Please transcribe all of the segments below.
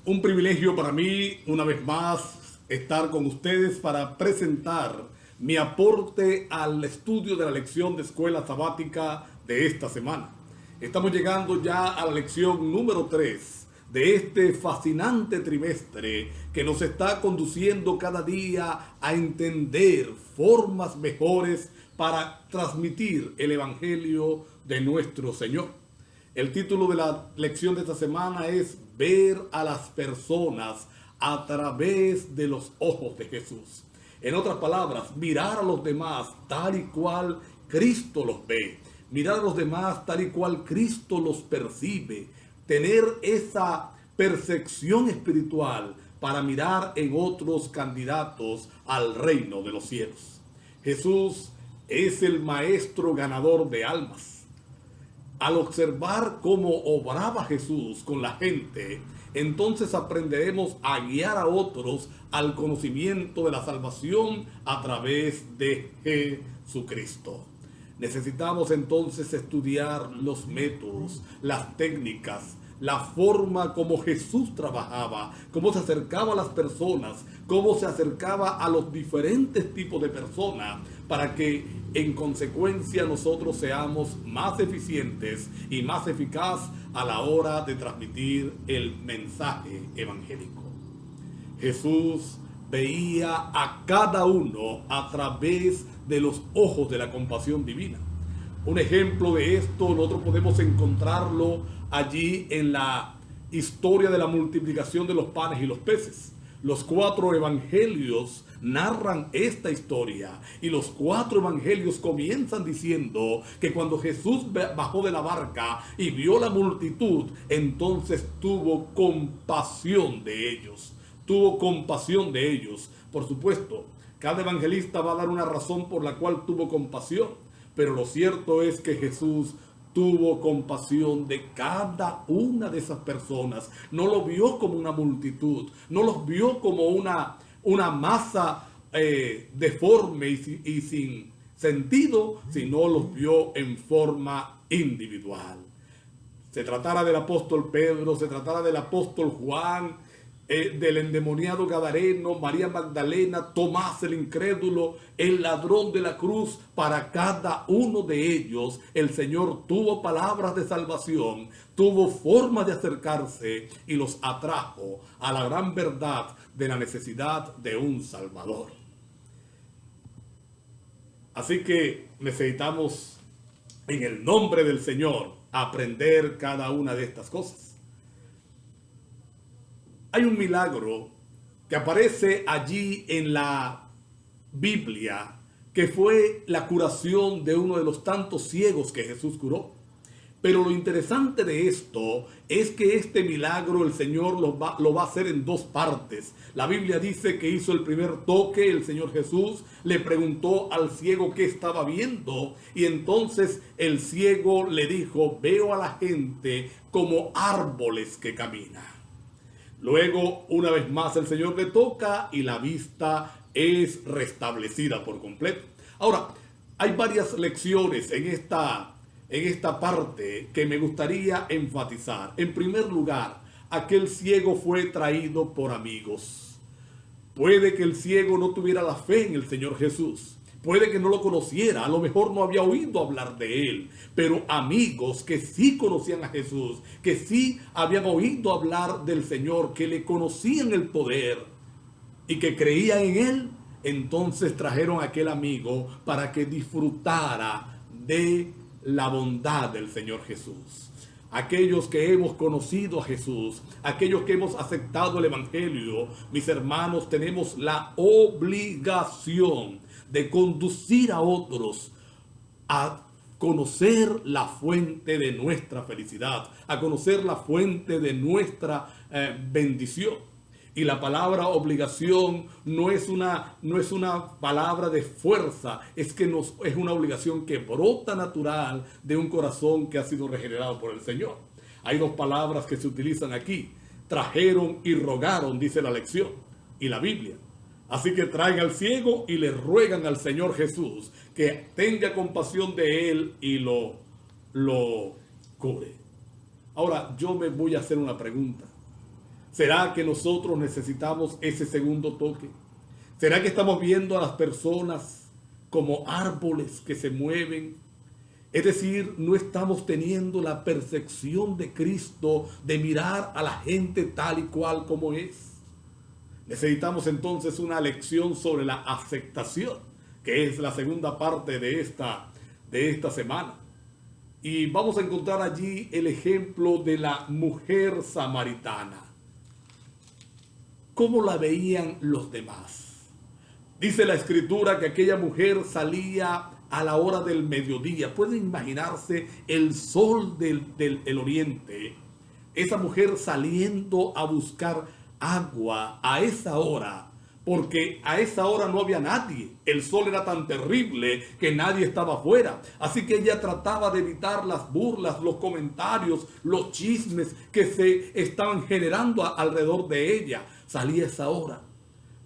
Un privilegio para mí, una vez más, estar con ustedes para presentar mi aporte al estudio de la lección de escuela sabática de esta semana. Estamos llegando ya a la lección número 3 de este fascinante trimestre que nos está conduciendo cada día a entender formas mejores para transmitir el Evangelio de nuestro Señor. El título de la lección de esta semana es Ver a las personas a través de los ojos de Jesús. En otras palabras, mirar a los demás tal y cual Cristo los ve. Mirar a los demás tal y cual Cristo los percibe. Tener esa percepción espiritual para mirar en otros candidatos al reino de los cielos. Jesús es el maestro ganador de almas. Al observar cómo obraba Jesús con la gente, entonces aprenderemos a guiar a otros al conocimiento de la salvación a través de Jesucristo. Necesitamos entonces estudiar los métodos, las técnicas, la forma como Jesús trabajaba, cómo se acercaba a las personas, cómo se acercaba a los diferentes tipos de personas, para que en consecuencia nosotros seamos más eficientes y más eficaz a la hora de transmitir el mensaje evangélico. Jesús veía a cada uno a través de los ojos de la compasión divina. Un ejemplo de esto nosotros podemos encontrarlo allí en la historia de la multiplicación de los panes y los peces. Los 4 evangelios narran esta historia y los 4 evangelios comienzan diciendo que cuando Jesús bajó de la barca y vio la multitud, entonces tuvo compasión de ellos. Tuvo compasión de ellos. Por supuesto, cada evangelista va a dar una razón por la cual tuvo compasión, pero lo cierto es que Jesús tuvo compasión de cada una de esas personas. No lo vio como una multitud, no los vio como una masa deforme y sin sentido, sino los vio en forma individual. Se tratara del apóstol Pedro, se tratara del apóstol Juan, del endemoniado gadareno, María Magdalena, Tomás el incrédulo, el ladrón de la cruz. Para cada uno de ellos el Señor tuvo palabras de salvación, tuvo forma de acercarse y los atrajo a la gran verdad de la necesidad de un Salvador. Así que necesitamos, en el nombre del Señor, aprender cada una de estas cosas. Hay un milagro que aparece allí en la Biblia, que fue la curación de uno de los tantos ciegos que Jesús curó. Pero lo interesante de esto es que este milagro el Señor lo va a hacer en 2 partes. La Biblia dice que hizo el primer toque, el Señor Jesús le preguntó al ciego qué estaba viendo, y entonces el ciego le dijo: veo a la gente como árboles que caminan. Luego, una vez más, el Señor le toca y la vista es restablecida por completo. Ahora, hay varias lecciones en esta parte que me gustaría enfatizar. En primer lugar, aquel ciego fue traído por amigos. Puede que el ciego no tuviera la fe en el Señor Jesús. Puede que no lo conociera, a lo mejor no había oído hablar de él, pero amigos que sí conocían a Jesús, que sí habían oído hablar del Señor, que le conocían el poder y que creían en él, entonces trajeron a aquel amigo para que disfrutara de la bondad del Señor Jesús. Aquellos que hemos conocido a Jesús, aquellos que hemos aceptado el Evangelio, mis hermanos, tenemos la obligación de conducir a otros a conocer la fuente de nuestra felicidad, a conocer la fuente de nuestra bendición. Y la palabra obligación no es una palabra de fuerza, es una obligación que brota natural de un corazón que ha sido regenerado por el Señor. Hay 2 palabras que se utilizan aquí: trajeron y rogaron, dice la lección y la Biblia. Así que traen al ciego y le ruegan al Señor Jesús que tenga compasión de él y lo cure. Ahora, yo me voy a hacer una pregunta. ¿Será que nosotros necesitamos ese segundo toque? ¿Será que estamos viendo a las personas como árboles que se mueven? Es decir, no estamos teniendo la percepción de Cristo de mirar a la gente tal y cual como es. Necesitamos entonces una lección sobre la aceptación, que es la segunda parte de esta semana. Y vamos a encontrar allí el ejemplo de la mujer samaritana. ¿Cómo la veían los demás? Dice la escritura que aquella mujer salía a la hora del mediodía. Pueden imaginarse el sol del oriente. Esa mujer saliendo a buscar agua a esa hora, porque a esa hora no había nadie. El sol era tan terrible que nadie estaba afuera. Así que ella trataba de evitar las burlas, los comentarios, los chismes que se estaban generando alrededor de ella. Salía a esa hora.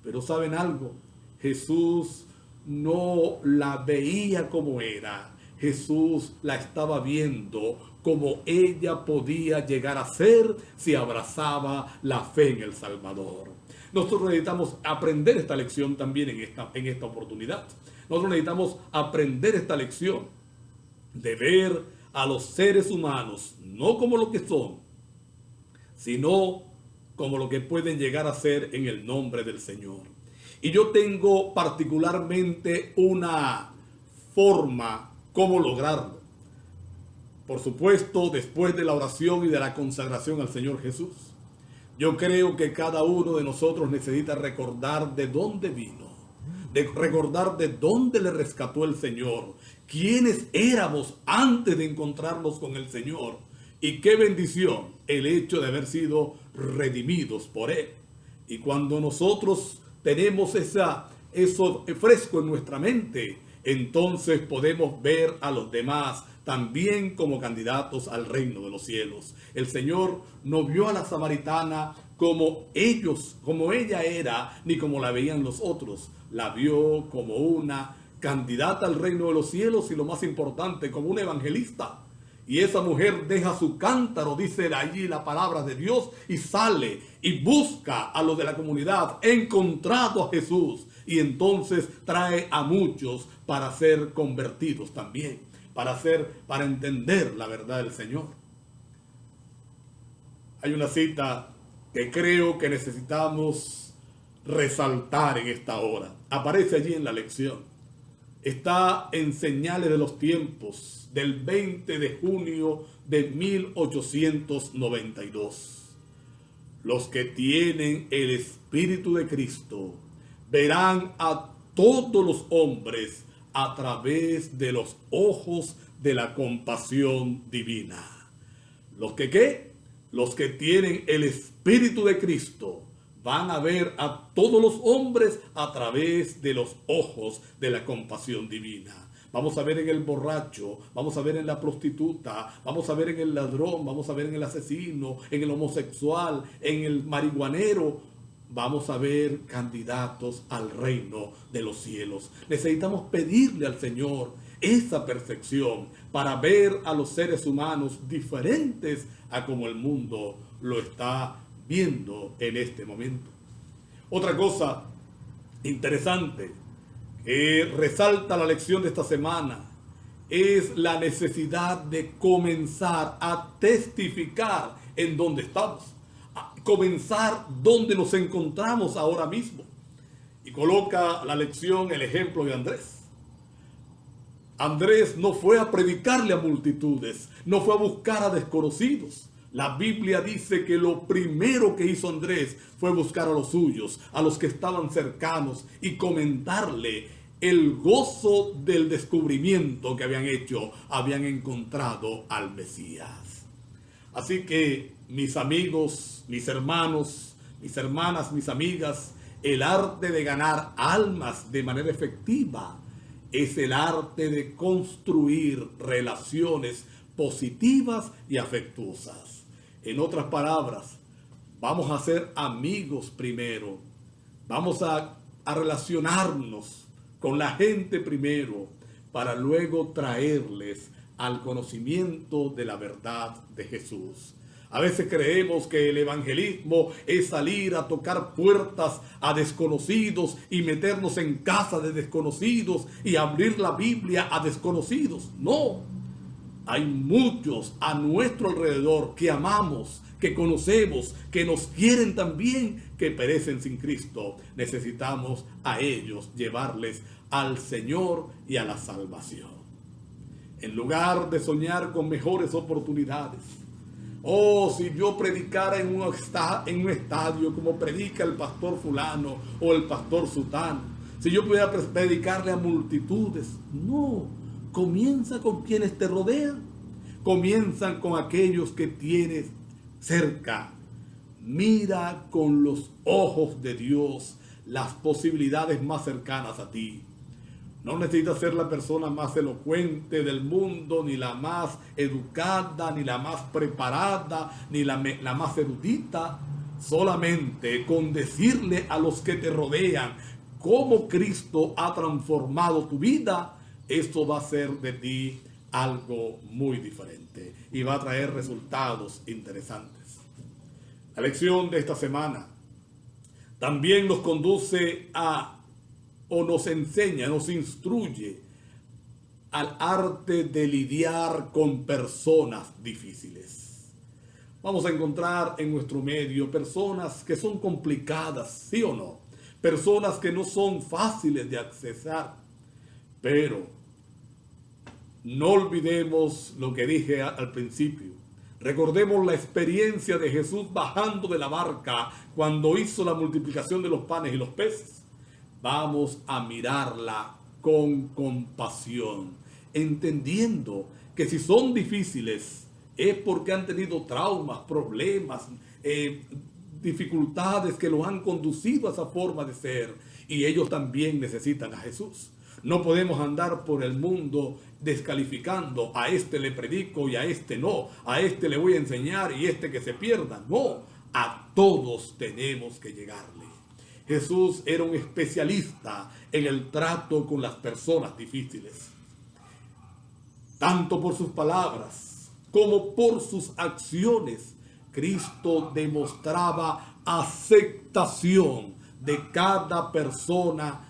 Pero ¿saben algo? Jesús no la veía como era. Jesús la estaba viendo como ella podía llegar a ser si abrazaba la fe en el Salvador. Nosotros necesitamos aprender esta lección también en esta oportunidad. Nosotros necesitamos aprender esta lección de ver a los seres humanos no como lo que son, sino como lo que pueden llegar a ser en el nombre del Señor. Y yo tengo particularmente una forma cómo lograrlo. Por supuesto, después de la oración y de la consagración al Señor Jesús. Yo creo que cada uno de nosotros necesita recordar de dónde vino, de recordar de dónde le rescató el Señor, quiénes éramos antes de encontrarnos con el Señor, y qué bendición el hecho de haber sido redimidos por Él. Y cuando nosotros tenemos eso fresco en nuestra mente, entonces podemos ver a los demás también como candidatos al reino de los cielos. El Señor no vio a la samaritana como ella era, ni como la veían los otros. La vio como una candidata al reino de los cielos y, lo más importante, como una evangelista. Y esa mujer deja su cántaro, dice allí la palabra de Dios, y sale y busca a los de la comunidad, encontrado a Jesús, y entonces trae a muchos para ser convertidos también, para entender la verdad del Señor. Hay una cita que creo que necesitamos resaltar en esta hora. Aparece allí en la lección. Está en Señales de los Tiempos, del 20 de junio de 1892. Los que tienen el Espíritu de Cristo verán a todos los hombres a través de los ojos de la compasión divina. ¿Los que qué? Los que tienen el Espíritu de Cristo van a ver a todos los hombres a través de los ojos de la compasión divina. Vamos a ver en el borracho, vamos a ver en la prostituta, vamos a ver en el ladrón, vamos a ver en el asesino, en el homosexual, en el marihuanero. Vamos a ver candidatos al reino de los cielos. Necesitamos pedirle al Señor esa perfección para ver a los seres humanos diferentes a como el mundo lo está viendo en este momento. Otra cosa interesante que resalta la lección de esta semana es la necesidad de comenzar a testificar en donde estamos, a comenzar donde nos encontramos ahora mismo. Y coloca la lección el ejemplo de Andrés. Andrés no fue a predicarle a multitudes, no fue a buscar a desconocidos. La Biblia dice que lo primero que hizo Andrés fue buscar a los suyos, a los que estaban cercanos, y comentarle el gozo del descubrimiento que habían hecho, habían encontrado al Mesías. Así que, mis amigos, mis hermanos, mis hermanas, mis amigas, el arte de ganar almas de manera efectiva es el arte de construir relaciones positivas y afectuosas. En otras palabras, vamos a ser amigos primero. Vamos a relacionarnos con la gente primero para luego traerles al conocimiento de la verdad de Jesús. A veces creemos que el evangelismo es salir a tocar puertas a desconocidos y meternos en casa de desconocidos y abrir la Biblia a desconocidos. No, hay muchos a nuestro alrededor que amamos, que conocemos, que nos quieren también, que perecen sin Cristo. Necesitamos a ellos llevarles al Señor y a la salvación. En lugar de soñar con mejores oportunidades, si yo predicara en un estadio como predica el pastor fulano o el pastor sutano, si yo pudiera predicarle a multitudes, no, comienza con quienes te rodean, comienzan con aquellos que tienes cerca. Mira con los ojos de Dios las posibilidades más cercanas a ti. No necesitas ser la persona más elocuente del mundo, ni la más educada, ni la más preparada, ni la más erudita. Solamente con decirle a los que te rodean cómo Cristo ha transformado tu vida, esto va a ser de ti algo muy diferente y va a traer resultados interesantes. La lección de esta semana también nos conduce nos enseña, nos instruye al arte de lidiar con personas difíciles. Vamos a encontrar en nuestro medio personas que son complicadas, ¿sí o no? Personas que no son fáciles de accesar, pero no olvidemos lo que dije al principio. Recordemos la experiencia de Jesús bajando de la barca cuando hizo la multiplicación de los panes y los peces. Vamos a mirarla con compasión, entendiendo que si son difíciles es porque han tenido traumas, problemas, dificultades que los han conducido a esa forma de ser, y ellos también necesitan a Jesús. No podemos andar por el mundo descalificando, a este le predico y a este no, a este le voy a enseñar y este que se pierda. No, a todos tenemos que llegarle. Jesús era un especialista en el trato con las personas difíciles. Tanto por sus palabras como por sus acciones, Cristo demostraba aceptación de cada persona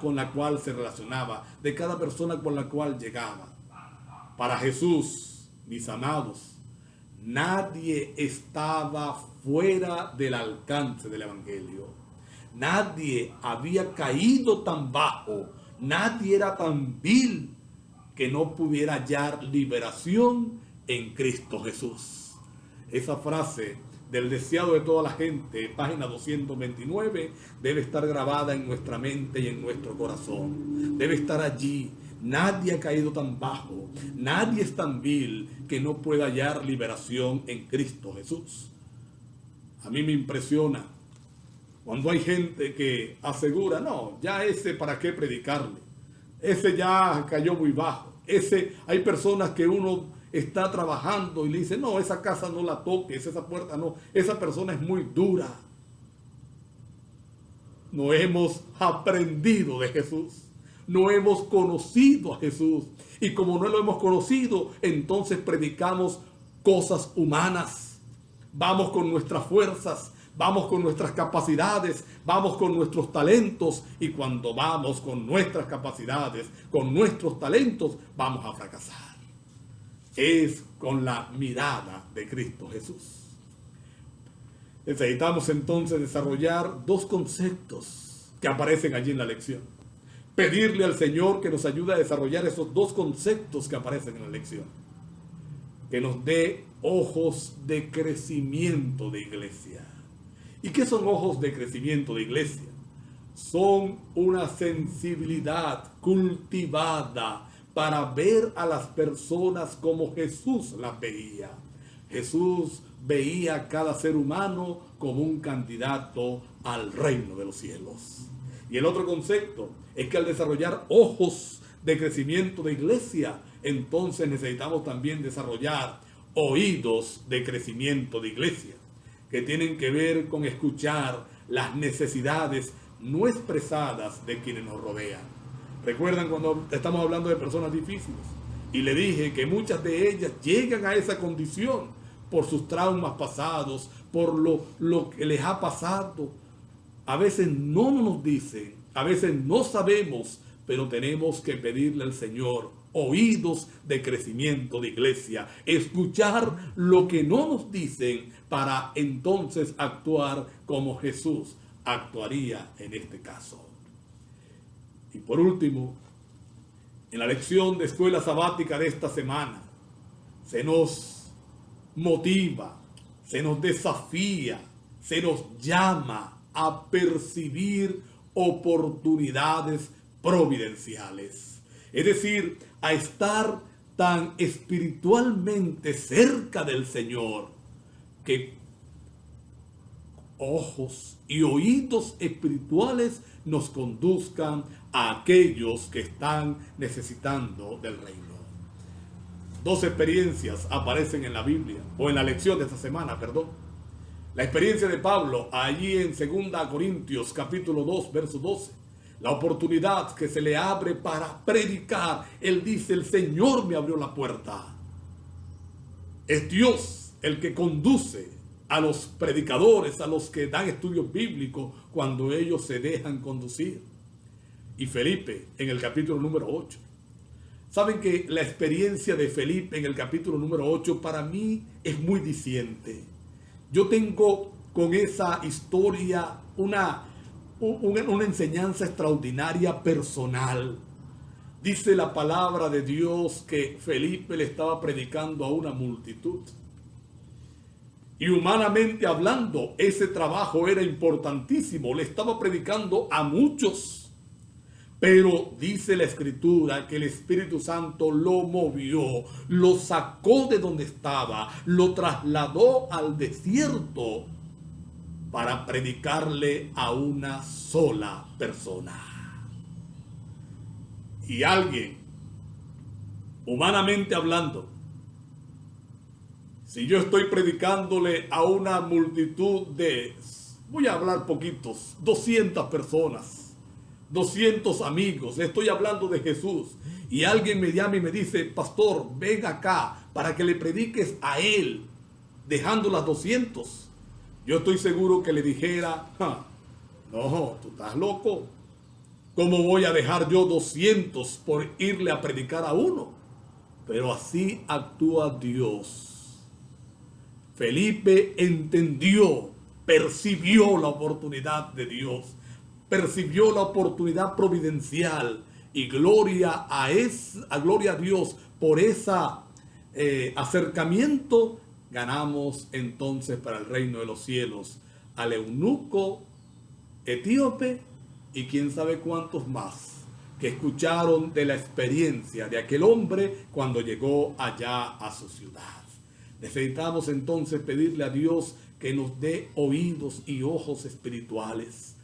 con la cual se relacionaba, de cada persona con la cual llegaba. Para Jesús, mis amados, nadie estaba fuera del alcance del Evangelio. Nadie había caído tan bajo, nadie era tan vil que no pudiera hallar liberación en Cristo Jesús. Esa frase del deseado de toda la gente, página 229, debe estar grabada en nuestra mente y en nuestro corazón. Debe estar allí. Nadie ha caído tan bajo, nadie es tan vil que no pueda hallar liberación en Cristo Jesús. A mí me impresiona cuando hay gente que asegura, no, ya ese para qué predicarle, ese ya cayó muy bajo, hay personas que uno está trabajando y le dice, no, esa casa no la toques, esa puerta no, esa persona es muy dura. No hemos aprendido de Jesús, no hemos conocido a Jesús, y como no lo hemos conocido, entonces predicamos cosas humanas, vamos con nuestras fuerzas, vamos con nuestras capacidades, vamos con nuestros talentos, y cuando vamos con nuestras capacidades, con nuestros talentos, vamos a fracasar. Es con la mirada de Cristo Jesús. Necesitamos entonces desarrollar dos conceptos que aparecen allí en la lección. Pedirle al Señor que nos ayude a desarrollar esos dos conceptos que aparecen en la lección. Que nos dé ojos de crecimiento de iglesia. ¿Y qué son ojos de crecimiento de iglesia? Son una sensibilidad cultivada para ver a las personas como Jesús las veía. Jesús veía a cada ser humano como un candidato al reino de los cielos. Y el otro concepto es que al desarrollar ojos de crecimiento de iglesia, entonces necesitamos también desarrollar oídos de crecimiento de iglesia, que tienen que ver con escuchar las necesidades no expresadas de quienes nos rodean. Recuerdan cuando estamos hablando de personas difíciles, y le dije que muchas de ellas llegan a esa condición por sus traumas pasados, por lo que les ha pasado. A veces no nos dicen, a veces no sabemos, pero tenemos que pedirle al Señor oídos de crecimiento de iglesia, escuchar lo que no nos dicen para entonces actuar como Jesús actuaría en este caso. Y por último, en la lección de escuela sabática de esta semana, se nos motiva, se nos desafía, se nos llama a percibir oportunidades providenciales. Es decir, a estar tan espiritualmente cerca del Señor que ojos y oídos espirituales nos conduzcan a aquellos que están necesitando del reino. Dos experiencias aparecen en la Biblia, o en la lección de esta semana, perdón. La experiencia de Pablo, allí en 2 Corintios capítulo 2, verso 12. La oportunidad que se le abre para predicar. Él dice, el Señor me abrió la puerta. Es Dios el que conduce a los predicadores, a los que dan estudios bíblicos, cuando ellos se dejan conducir. Y Felipe, en el capítulo número 8. Saben que la experiencia de Felipe en el capítulo número 8 para mí es muy diciente. Yo tengo con esa historia una enseñanza extraordinaria personal. Dice la palabra de Dios que Felipe le estaba predicando a una multitud. Y humanamente hablando, ese trabajo era importantísimo. Le estaba predicando a muchos. Pero dice la Escritura que el Espíritu Santo lo movió, lo sacó de donde estaba, lo trasladó al desierto para predicarle a una sola persona. Y alguien, humanamente hablando, si yo estoy predicándole a una multitud de, voy a hablar poquitos, 200 personas, 200 amigos, estoy hablando de Jesús, y alguien me llama y me dice, pastor, ven acá para que le prediques a él, dejando las 200. Yo estoy seguro que le dijera, no, tú estás loco. ¿Cómo voy a dejar yo 200 por irle a predicar a uno? Pero así actúa Dios. Felipe entendió, percibió la oportunidad de Dios, percibió la oportunidad providencial, y gloria a Dios por ese acercamiento. Ganamos entonces para el reino de los cielos al eunuco etíope y quién sabe cuántos más que escucharon de la experiencia de aquel hombre cuando llegó allá a su ciudad. Necesitamos entonces pedirle a Dios que nos dé oídos y ojos espirituales.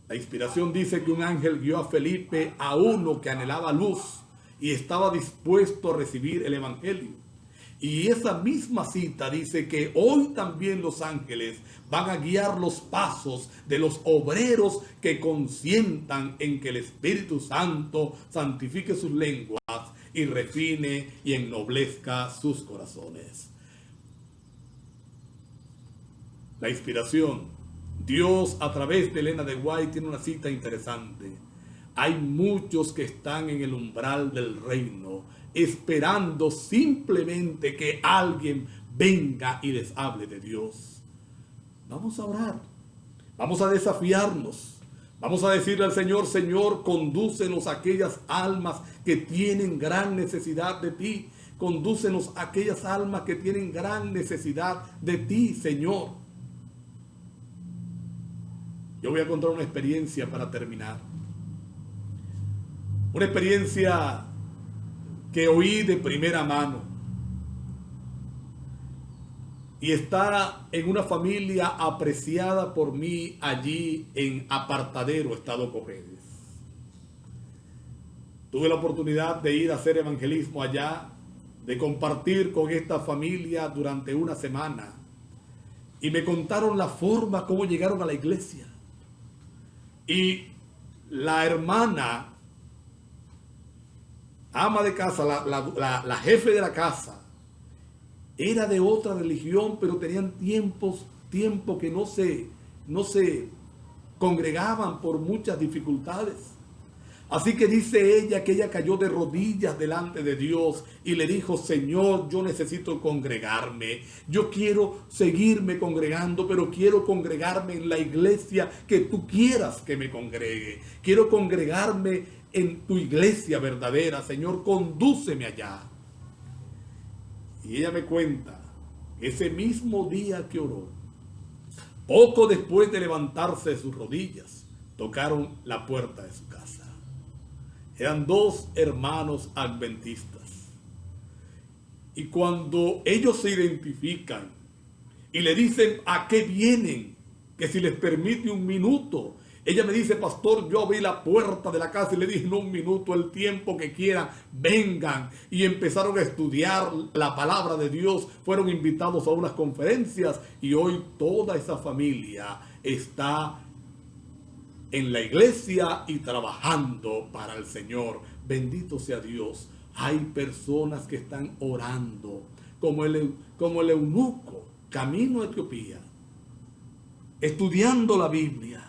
La inspiración dice que un ángel guió a Felipe a uno que anhelaba luz y estaba dispuesto a recibir el evangelio. Y esa misma cita dice que hoy también los ángeles van a guiar los pasos de los obreros que consientan en que el Espíritu Santo santifique sus lenguas y refine y ennoblezca sus corazones. La inspiración. Dios a través de Elena de White tiene una cita interesante. Hay muchos que están en el umbral del reino, esperando simplemente que alguien venga y les hable de Dios. Vamos a orar, vamos a desafiarnos, vamos a decirle al Señor, Señor, condúcenos a aquellas almas que tienen gran necesidad de ti, condúcenos a aquellas almas que tienen gran necesidad de ti, Señor. Yo voy a contar una experiencia para terminar. Una experiencia que oí de primera mano. Y está en una familia apreciada por mí allí en Apartadero, Estado Cojedes. Tuve la oportunidad de ir a hacer evangelismo allá, de compartir con esta familia durante una semana. Y me contaron la forma como llegaron a la iglesia. Y la hermana, ama de casa, la jefe de la casa, era de otra religión, pero tenían tiempo que no se congregaban por muchas dificultades. Así que dice ella que ella cayó de rodillas delante de Dios y le dijo: Señor, yo necesito congregarme. Yo quiero seguirme congregando, pero quiero congregarme en la iglesia que tú quieras que me congregue. Quiero congregarme en tu iglesia verdadera. Señor, condúceme allá. Y ella me cuenta, ese mismo día que oró, poco después de levantarse de sus rodillas, tocaron la puerta de su casa. Eran dos hermanos adventistas. Y cuando ellos se identifican y le dicen a qué vienen, que si les permite un minuto, ella me dice: pastor, yo abrí la puerta de la casa y le dije: no, un minuto, el tiempo que quieran, vengan. Y empezaron a estudiar la palabra de Dios, fueron invitados a unas conferencias y hoy toda esa familia está en la iglesia y trabajando para el Señor. Bendito sea Dios. Hay personas que están orando, como el eunuco, camino a Etiopía, estudiando la Biblia.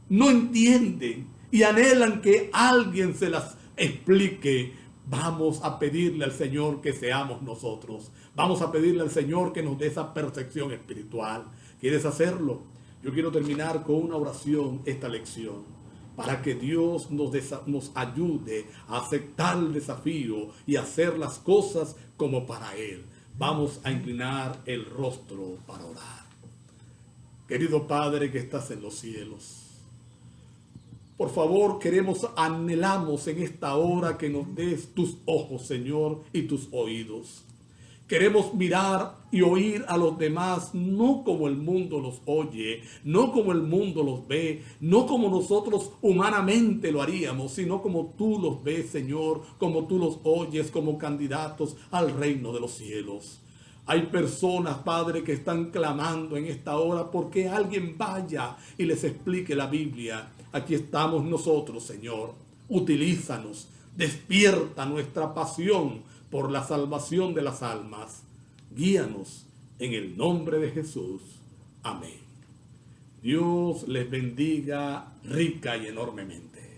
No entienden y anhelan que alguien se las explique. Vamos a pedirle al Señor que seamos nosotros. Vamos a pedirle al Señor que nos dé esa percepción espiritual. ¿Quieres hacerlo? Yo quiero terminar con una oración esta lección, para que Dios nos ayude a aceptar el desafío y hacer las cosas como para Él. Vamos a inclinar el rostro para orar. Querido Padre que estás en los cielos, por favor, anhelamos en esta hora que nos des tus ojos, Señor, y tus oídos. Queremos mirar y oír a los demás, no como el mundo los oye, no como el mundo los ve, no como nosotros humanamente lo haríamos, sino como tú los ves, Señor, como tú los oyes, como candidatos al reino de los cielos. Hay personas, Padre, que están clamando en esta hora porque alguien vaya y les explique la Biblia. Aquí estamos nosotros, Señor. Utilízanos, despierta nuestra pasión por la salvación de las almas. Guíanos en el nombre de Jesús. Amén. Dios les bendiga rica y enormemente.